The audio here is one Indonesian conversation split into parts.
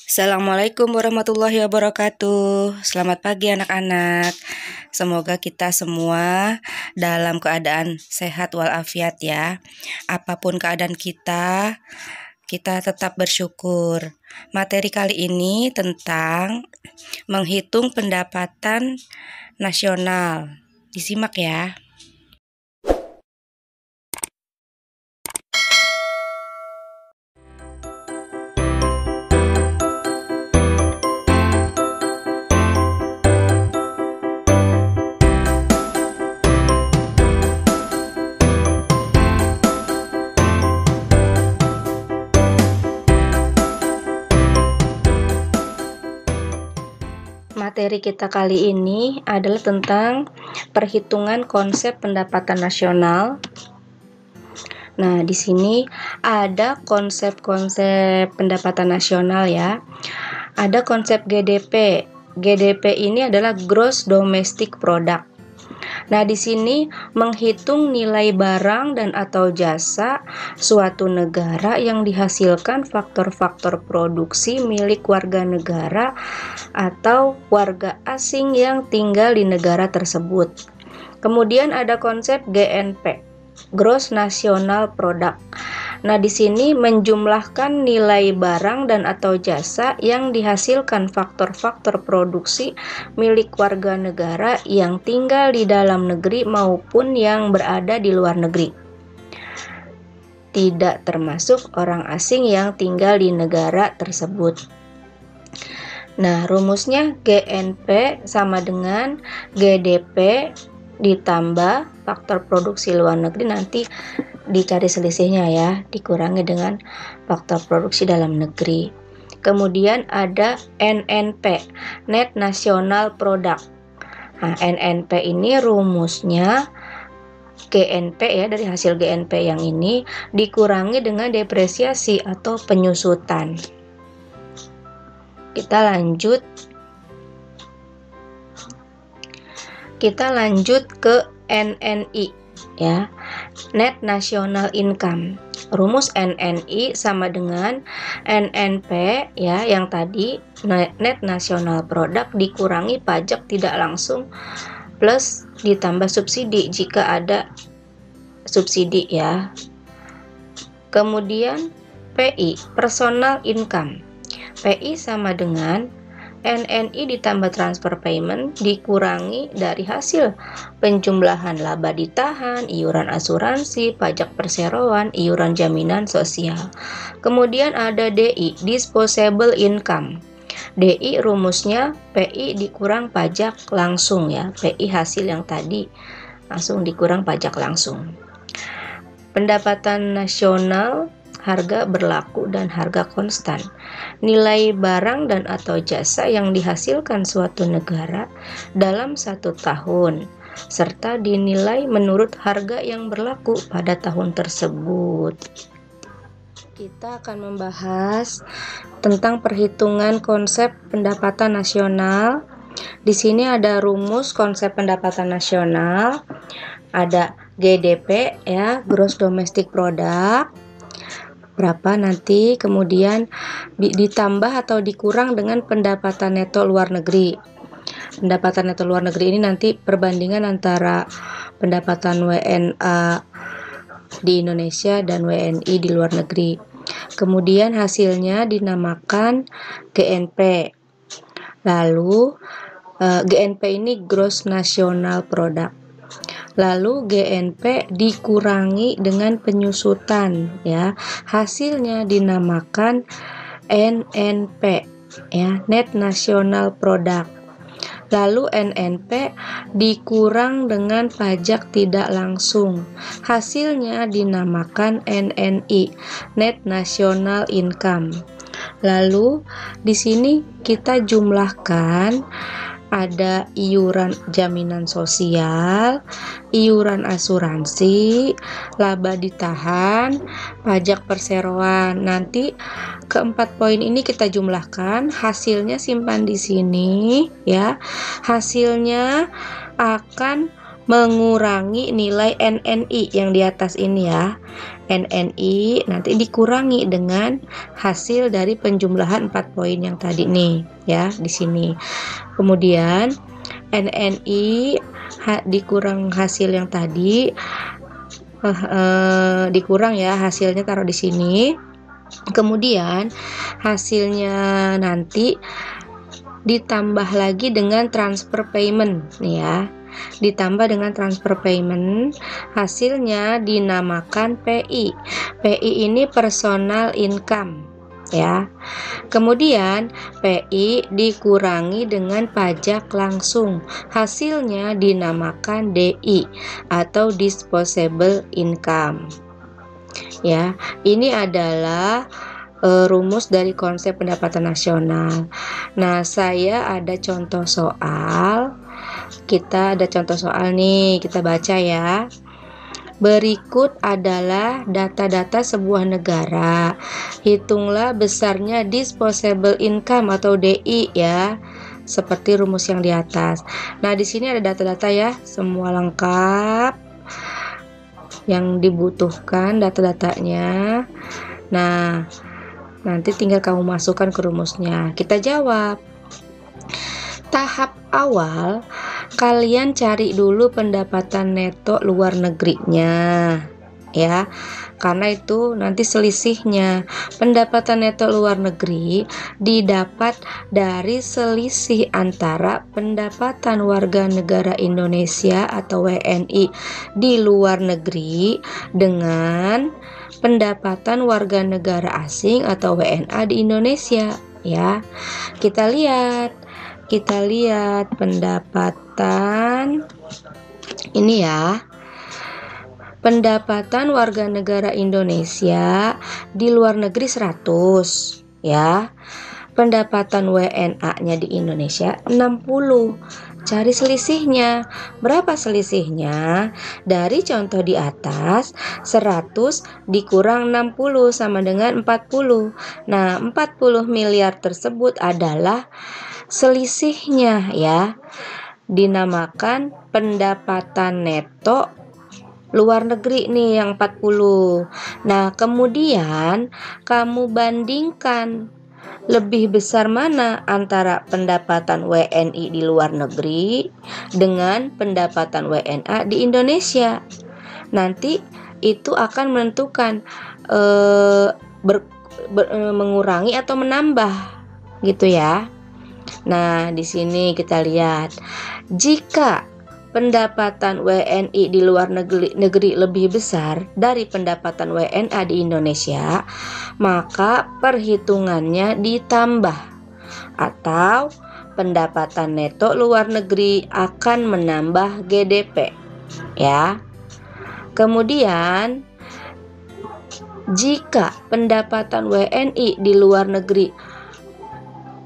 Assalamualaikum warahmatullahi wabarakatuh. Selamat pagi anak-anak. Semoga kita semua dalam keadaan sehat walafiat ya. Apapun keadaan kita tetap bersyukur. Materi kali ini tentang menghitung pendapatan nasional. Disimak ya. Materi kita kali ini adalah tentang perhitungan konsep pendapatan nasional. Nah, di sini ada konsep-konsep pendapatan nasional ya. Ada konsep GDP. GDP ini adalah Gross Domestic Product. Nah, di sini menghitung nilai barang dan atau jasa suatu negara yang dihasilkan faktor-faktor produksi milik warga negara atau warga asing yang tinggal di negara tersebut. Kemudian ada konsep GNP, Gross National Product. Nah, di sini menjumlahkan nilai barang dan atau jasa yang dihasilkan faktor-faktor produksi milik warga negara yang tinggal di dalam negeri maupun yang berada di luar negeri. Tidak termasuk orang asing yang tinggal di negara tersebut. Nah, rumusnya GNP sama dengan GDP ditambah faktor produksi luar negeri, nanti dicari selisihnya ya, dikurangi dengan faktor produksi dalam negeri. Kemudian ada NNP, Net National Product. Nah, NNP ini rumusnya GNP ya, dari hasil GNP yang ini dikurangi dengan depresiasi atau penyusutan. Kita lanjut ke NNI ya, Net National Income. Rumus NNI sama dengan NNP ya, yang tadi Net National Product dikurangi pajak tidak langsung plus ditambah subsidi jika ada subsidi ya. Kemudian PI, Personal Income. PI sama dengan NNI ditambah transfer payment dikurangi dari hasil penjumlahan laba ditahan, iuran asuransi, pajak perseroan, iuran jaminan sosial. Kemudian ada DI, disposable income. DI rumusnya PI dikurang pajak langsung ya. PI hasil yang tadi langsung dikurang pajak langsung. Pendapatan nasional, harga berlaku dan harga konstan. Nilai barang dan atau jasa yang dihasilkan suatu negara dalam 1 tahun serta dinilai menurut harga yang berlaku pada tahun tersebut. Kita akan membahas tentang perhitungan konsep pendapatan nasional. Di sini ada rumus konsep pendapatan nasional, ada GDP ya, Gross Domestic Product. Berapa nanti, kemudian ditambah atau dikurang dengan pendapatan neto luar negeri. Pendapatan neto luar negeri ini nanti perbandingan antara pendapatan WNA di Indonesia dan WNI di luar negeri. Kemudian hasilnya dinamakan GNP. Lalu GNP ini Gross National Product. Lalu GNP dikurangi dengan penyusutan ya. Hasilnya dinamakan NNP ya, Net National Product. Lalu NNP dikurang dengan pajak tidak langsung. Hasilnya dinamakan NNI, Net National Income. Lalu di sini kita jumlahkan ada iuran jaminan sosial, iuran asuransi, laba ditahan, pajak perseroan. Nanti keempat poin ini kita jumlahkan, hasilnya simpan di sini ya. Hasilnya akan mengurangi nilai NNI yang di atas ini ya. NNI nanti dikurangi dengan hasil dari penjumlahan 4 poin yang tadi nih ya di sini. Kemudian NNI dikurang hasil yang tadi, dikurang ya hasilnya, taruh di sini. Kemudian hasilnya nanti ditambah lagi dengan transfer payment nih ya. Ditambah dengan transfer payment, hasilnya dinamakan PI. PI ini personal income ya. Kemudian PI dikurangi dengan pajak langsung, hasilnya dinamakan DI atau disposable income ya. Ini adalah rumus dari konsep pendapatan nasional. Nah, saya ada contoh soal. Kita ada contoh soal nih, kita baca ya. Berikut adalah data-data sebuah negara. Hitunglah besarnya disposable income atau DI ya, seperti rumus yang di atas. Nah, di sini ada data-data ya, semua lengkap yang dibutuhkan data-datanya. Nah, nanti tinggal kamu masukkan ke rumusnya. Kita jawab. Tahap awal, kalian cari dulu pendapatan neto luar negerinya ya. Karena itu nanti selisihnya. Pendapatan neto luar negeri didapat dari selisih antara pendapatan warga negara Indonesia atau WNI di luar negeri dengan pendapatan warga negara asing atau WNA di Indonesia ya. Kita lihat pendapatan ini ya. Pendapatan warga negara Indonesia di luar negeri 100 ya. Pendapatan WNA-nya di Indonesia 60. Cari selisihnya. Berapa selisihnya? Dari contoh di atas, 100 dikurang 60 sama dengan 40. Nah, 40 miliar tersebut adalah selisihnya ya. Dinamakan pendapatan neto luar negeri nih yang 40. Nah, kemudian kamu bandingkan lebih besar mana antara pendapatan WNI di luar negeri dengan pendapatan WNA di Indonesia. Nanti itu akan menentukan mengurangi atau menambah gitu ya. Nah, di sini kita lihat, jika pendapatan WNI di luar negeri lebih besar dari pendapatan WNA di Indonesia, maka perhitungannya ditambah atau pendapatan neto luar negeri akan menambah GDP ya. Kemudian jika pendapatan WNI di luar negeri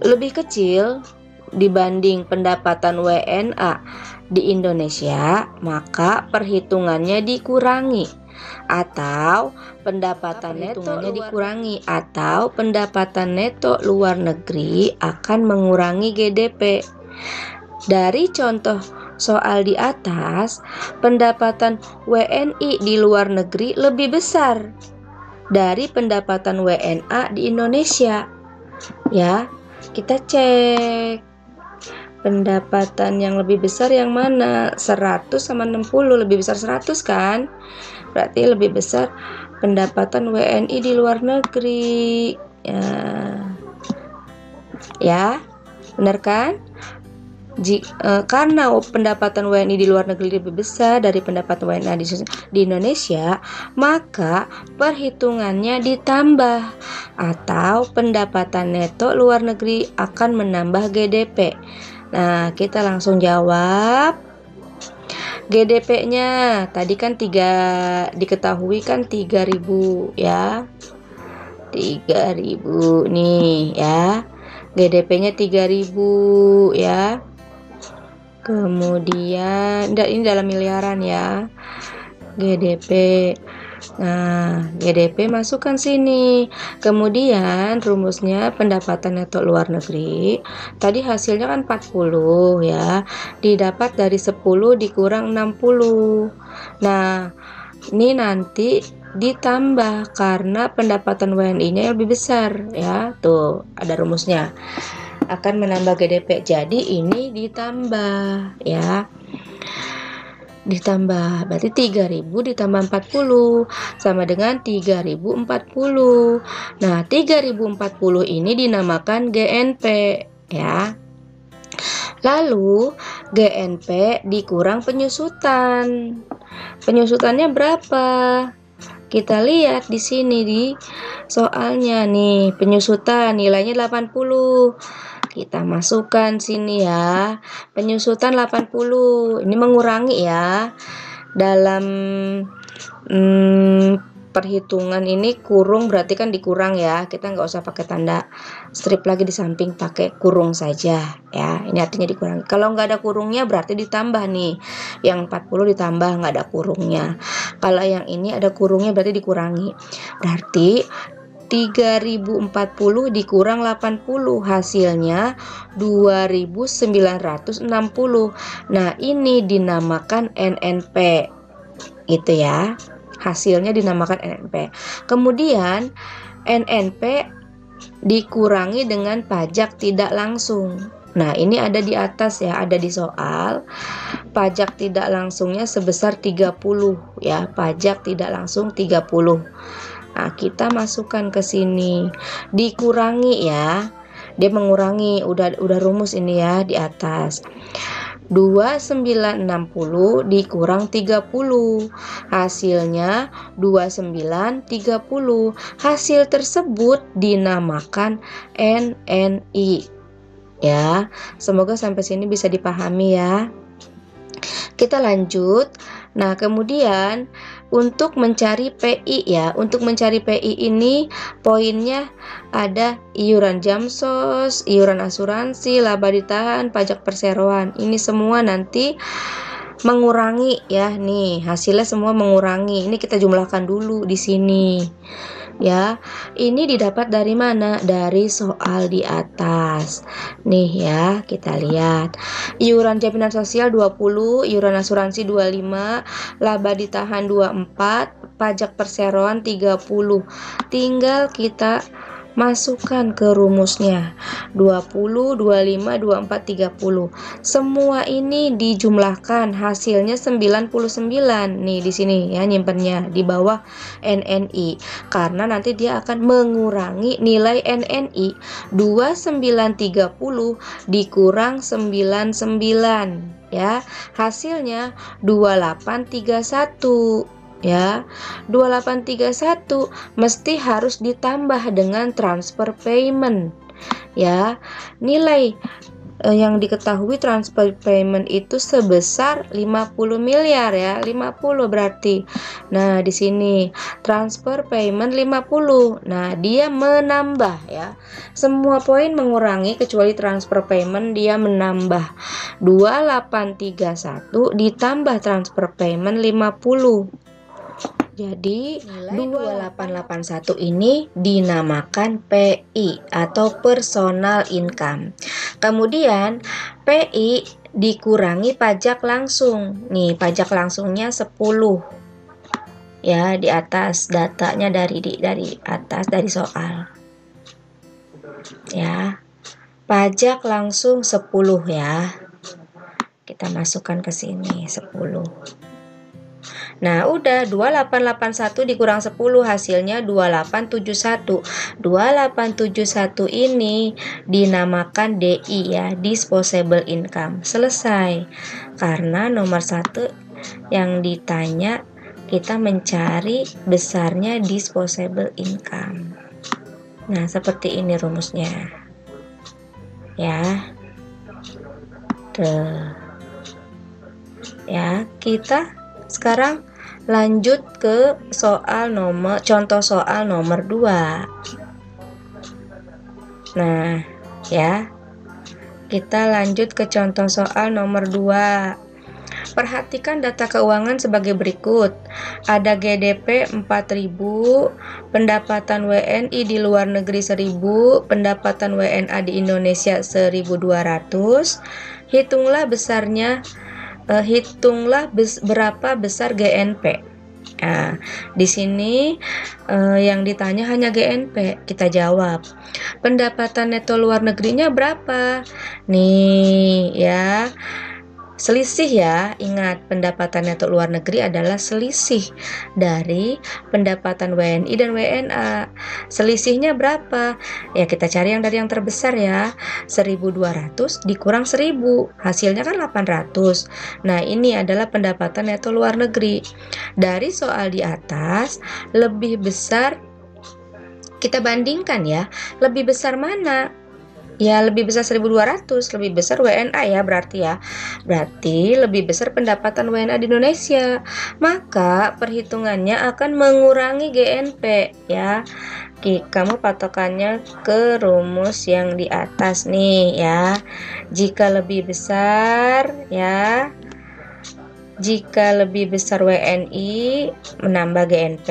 lebih kecil dibanding pendapatan WNA di Indonesia, maka perhitungannya dikurangi atau pendapatan neto luar negeri akan mengurangi GDP. Dari contoh soal di atas, pendapatan WNI di luar negeri lebih besar dari pendapatan WNA di Indonesia ya. Kita cek pendapatan yang lebih besar yang mana? 100 sama 60, lebih besar 100 kan? Berarti lebih besar pendapatan WNI di luar negeri ya, benar kan? Karena pendapatan WNI di luar negeri lebih besar dari pendapatan WNA di Indonesia, maka perhitungannya ditambah atau pendapatan neto luar negeri akan menambah GDP. Nah, kita langsung jawab. GDP-nya tadi kan diketahui kan 3.000 ya. 3.000 nih ya. GDP-nya 3.000 ya. Kemudian ini dalam miliaran ya. GDP Nah, GDP masukkan sini. Kemudian rumusnya pendapatan neto luar negeri. Tadi hasilnya kan 40 ya. Didapat dari 10 dikurang 60. Nah, ini nanti ditambah karena pendapatan WNI-nya lebih besar ya. Tuh, ada rumusnya. Akan menambah GDP. Jadi ini ditambah ya. Ditambah berarti 3000 ditambah 40 sama dengan 3040. Nah, 3040 ini dinamakan GNP ya. Lalu GNP dikurang penyusutan. Penyusutannya berapa? Kita lihat di sini di soalnya nih, penyusutan nilainya 80. Kita masukkan sini ya. Penyusutan 80. Ini mengurangi ya. Dalam perhitungan ini kurung berarti kan dikurang ya. Kita nggak usah pakai tanda strip lagi di samping, pakai kurung saja ya. Ini artinya dikurangi. Kalau nggak ada kurungnya berarti ditambah nih. Yang 40 ditambah, nggak ada kurungnya. Kalau yang ini ada kurungnya berarti dikurangi. Berarti 3040 dikurang 80 hasilnya 2960. Nah, ini dinamakan NNP. Gitu ya. Hasilnya dinamakan NNP. Kemudian NNP dikurangi dengan pajak tidak langsung. Nah, ini ada di atas ya, ada di soal. Pajak tidak langsungnya sebesar 30 ya, pajak tidak langsung 30. Nah, kita masukkan ke sini. Dikurangi ya. Dia mengurangi, udah rumus ini ya di atas. 2960 dikurang 30. Hasilnya 2930. Hasil tersebut dinamakan NNI. Ya, semoga sampai sini bisa dipahami ya. Kita lanjut. Nah, kemudian untuk mencari PI ya, untuk mencari PI ini poinnya ada iuran jamsos, iuran asuransi, laba ditahan, pajak perseroan. Ini semua nanti mengurangi ya, nih hasilnya semua mengurangi. Ini kita jumlahkan dulu di sini. Ya, ini didapat dari mana? Dari soal di atas. Nih ya, kita lihat. Iuran jaminan sosial 20, iuran asuransi 25, laba ditahan 24, pajak perseroan 30. Tinggal kita masukkan ke rumusnya 20, 25, 24, 30. Semua ini dijumlahkan hasilnya 99. Nih di sini ya nyimpennya di bawah NNI. Karena nanti dia akan mengurangi nilai NNI 2930 dikurang 99 ya. Hasilnya 2831. Ya, 2831 mesti harus ditambah dengan transfer payment. Ya, nilai yang diketahui transfer payment itu sebesar 50 miliar ya, 50 berarti. Nah, di sini transfer payment 50. Nah, dia menambah ya. Semua poin mengurangi kecuali transfer payment dia menambah. 2831 ditambah transfer payment 50. Jadi nilai 2881 ini dinamakan PI atau personal income. Kemudian PI dikurangi pajak langsung. Nih, pajak langsungnya 10. Ya, di atas datanya dari atas dari soal. Ya. Pajak langsung 10 ya. Kita masukkan ke sini 10. Nah, udah 2881 dikurang 10 hasilnya 2871. 2871 ini dinamakan DI ya, disposable income. Selesai. Karena nomor 1 yang ditanya kita mencari besarnya disposable income. Nah, seperti ini rumusnya. Ya. Tuh. Ya, kita sekarang lanjut ke contoh soal nomor 2. Nah, ya. Kita lanjut ke contoh soal nomor 2. Perhatikan data keuangan sebagai berikut. Ada GDP 4.000, pendapatan WNI di luar negeri 1.000, pendapatan WNA di Indonesia 1.200. Hitunglah berapa besar GNP. Nah, di sini yang ditanya hanya GNP. Kita jawab. Pendapatan neto luar negerinya berapa? Nih, ya. Selisih ya, ingat pendapatan neto luar negeri adalah selisih dari pendapatan WNI dan WNA. Selisihnya berapa? Ya kita cari yang dari yang terbesar ya. 1.200 dikurang 1.000, hasilnya kan 800. Nah ini adalah pendapatan neto luar negeri. Dari soal di atas, lebih besar, kita bandingkan ya, lebih besar mana? Ya lebih besar 1.200, lebih besar WNA ya berarti ya. Berarti lebih besar pendapatan WNA di Indonesia. Maka perhitungannya akan mengurangi GNP ya. Kamu patokannya ke rumus yang di atas nih ya. Jika lebih besar ya, jika lebih besar WNI menambah GNP,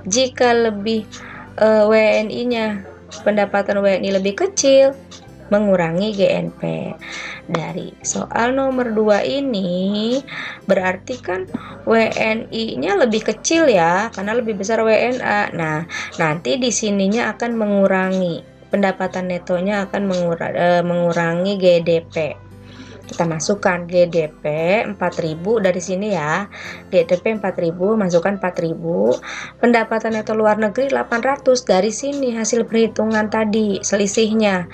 jika lebih WNI-nya, pendapatan WNI lebih kecil, mengurangi GNP. Dari soal nomor 2 ini berarti kan WNI-nya lebih kecil ya, karena lebih besar WNA. Nah, nanti di sininya akan mengurangi, pendapatan netonya akan mengurangi GDP. Kita masukkan GDP 4.000 dari sini ya. GDP 4.000, masukkan 4.000. Pendapatan neto luar negeri 800 dari sini hasil perhitungan tadi, selisihnya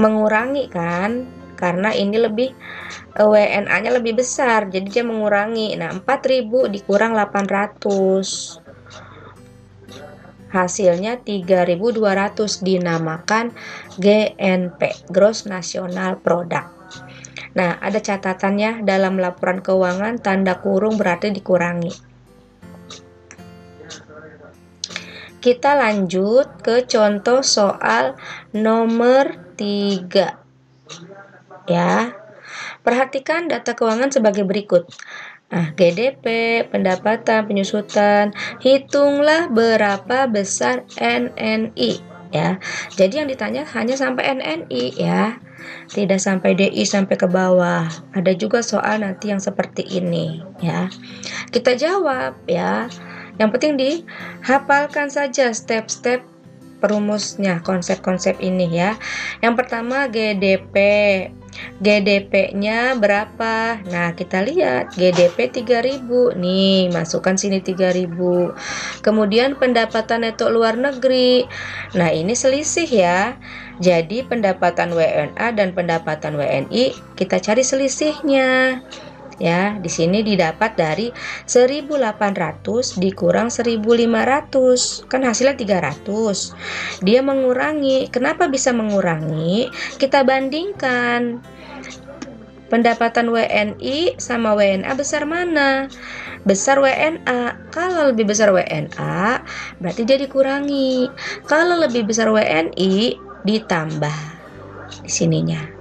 mengurangi kan? Karena ini lebih WNA-nya lebih besar, jadi dia mengurangi. Nah, 4.000 dikurang 800. Hasilnya 3.200, dinamakan GNP, Gross National Product. Nah, ada catatannya dalam laporan keuangan, tanda kurung berarti dikurangi. Kita lanjut ke contoh soal nomor 3. Ya. Perhatikan data keuangan sebagai berikut. Nah, GDP, pendapatan, penyusutan, hitunglah berapa besar NNI ya. Jadi yang ditanya hanya sampai NNI ya. Tidak sampai DI sampai ke bawah. Ada juga soal nanti yang seperti ini ya. Kita jawab ya. Yang penting dihafalkan saja step-step perumusnya, konsep-konsep ini ya. Yang pertama GDP. GDP-nya berapa? Nah, kita lihat GDP 3.000. Nih, masukkan sini 3.000. Kemudian pendapatan neto luar negeri. Nah, ini selisih ya. Jadi pendapatan WNA dan pendapatan WNI kita cari selisihnya. Ya, di sini didapat dari 1.800 dikurang 1.500. Kan hasilnya 300. Dia mengurangi. Kenapa bisa mengurangi? Kita bandingkan. Pendapatan WNI sama WNA besar mana? Besar WNA. Kalau lebih besar WNA, berarti dia dikurangi. Kalau lebih besar WNI, ditambah di sininya.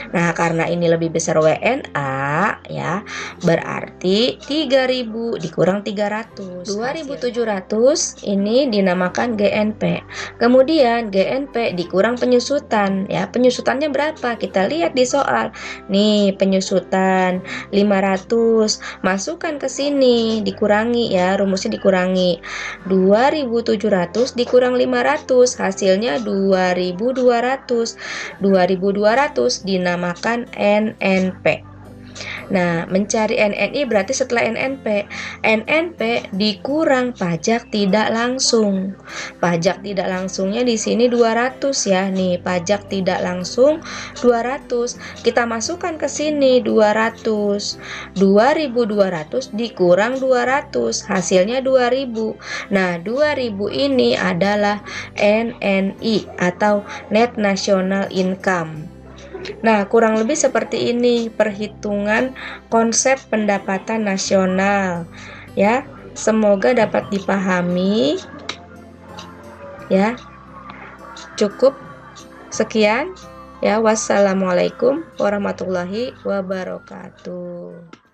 Nah, karena ini lebih besar WNA ya, berarti 3.000 dikurang 300. 2.700 ini dinamakan GNP. Kemudian GNP dikurang penyusutan ya. Penyusutannya berapa? Kita lihat di soal. Nih, penyusutan 500. Masukkan ke sini, dikurangi ya, rumusnya dikurangi. 2.700 dikurang 500, hasilnya 2.200. 2.200 dinamakan NNP. Nah, mencari NNI berarti setelah NNP dikurang pajak tidak langsung. Pajak tidak langsungnya di sini 200 ya. Nih, pajak tidak langsung 200. Kita masukkan ke sini 200. 2.200 dikurang 200, hasilnya 2.000. Nah, 2.000 ini adalah NNI atau Net National Income. Nah, kurang lebih seperti ini perhitungan konsep pendapatan nasional ya. Semoga dapat dipahami ya. Cukup sekian ya. Wassalamualaikum warahmatullahi wabarakatuh.